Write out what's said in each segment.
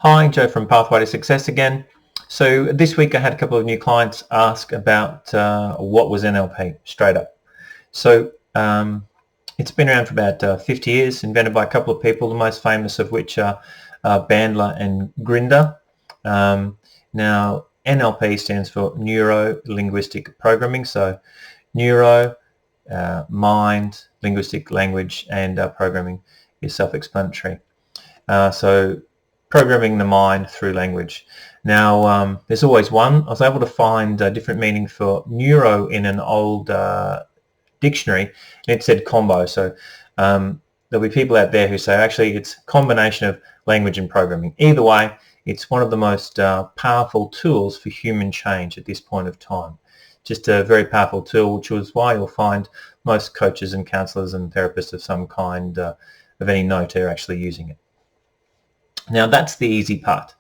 Hi, Joe from Pathway to Success again. So this week I had a couple of new clients ask about what was NLP, straight up. So it's been around for about 50 years, invented by a couple of people, the most famous of which are Bandler and Grinder. Now, NLP stands for Neuro Linguistic Programming. So neuro, mind, linguistic, language, and programming is self-explanatory. So programming the mind through language. Now, there's always one. I was able to find a different meaning for neuro in an old dictionary, and it said combo. So there'll be people out there who say actually it's a combination of language and programming. Either way, it's one of the most powerful tools for human change at this point of time. Just a very powerful tool, which is why you'll find most coaches and counsellors and therapists of some kind of any note are actually using it. Now that's the easy part.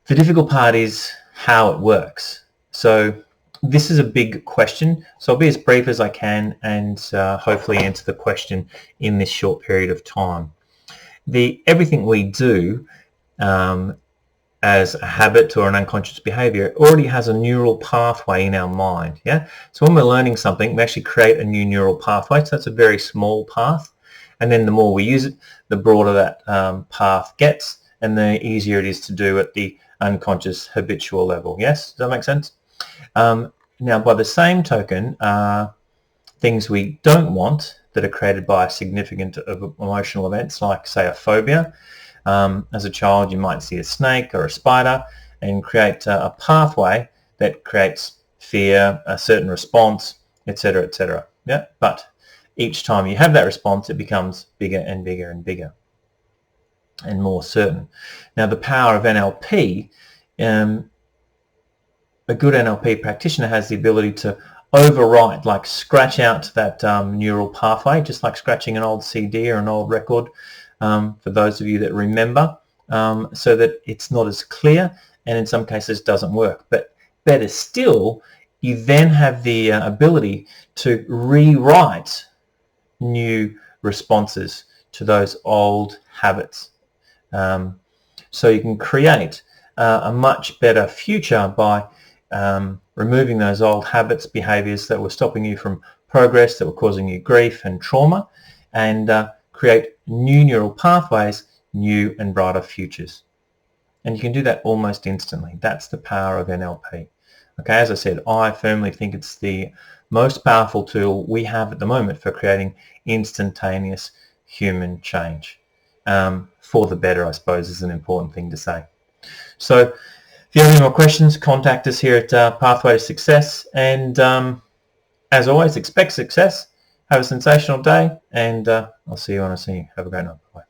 The difficult part is how it works. So this is a big question, so I'll be as brief as I can and hopefully answer the question in this short period of time. Everything we do as a habit or an unconscious behavior already has a neural pathway in our mind. Yeah. So when we're learning something, we actually create a new neural pathway. So that's a very small path, and then the more we use it, the broader that path gets, and the easier it is to do at the unconscious habitual level. Yes, does that make sense? Now, by the same token, things we don't want that are created by significant emotional events, like say a phobia. As a child, you might see a snake or a spider and create a pathway that creates fear, a certain response, etc., etc. Yeah, but each time you have that response, it becomes bigger and bigger and bigger and more certain. Now, the power of NLP, a good NLP practitioner has the ability to overwrite, like scratch out that neural pathway, just like scratching an old CD or an old record, for those of you that remember, so that it's not as clear and in some cases doesn't work. But better still, you then have the ability to rewrite new responses to those old habits. So you can create a much better future by removing those old habits, behaviors that were stopping you from progress, that were causing you grief and trauma, and create new neural pathways, new and brighter futures. And you can do that almost instantly. That's the power of NLP. Okay, as I said, I firmly think it's the most powerful tool we have at the moment for creating instantaneous human change. For the better, I suppose, is an important thing to say. So if you have any more questions, contact us here at Pathway to Success. And as always, expect success. Have a sensational day, and I'll see you when I see you. Have a great night. Bye.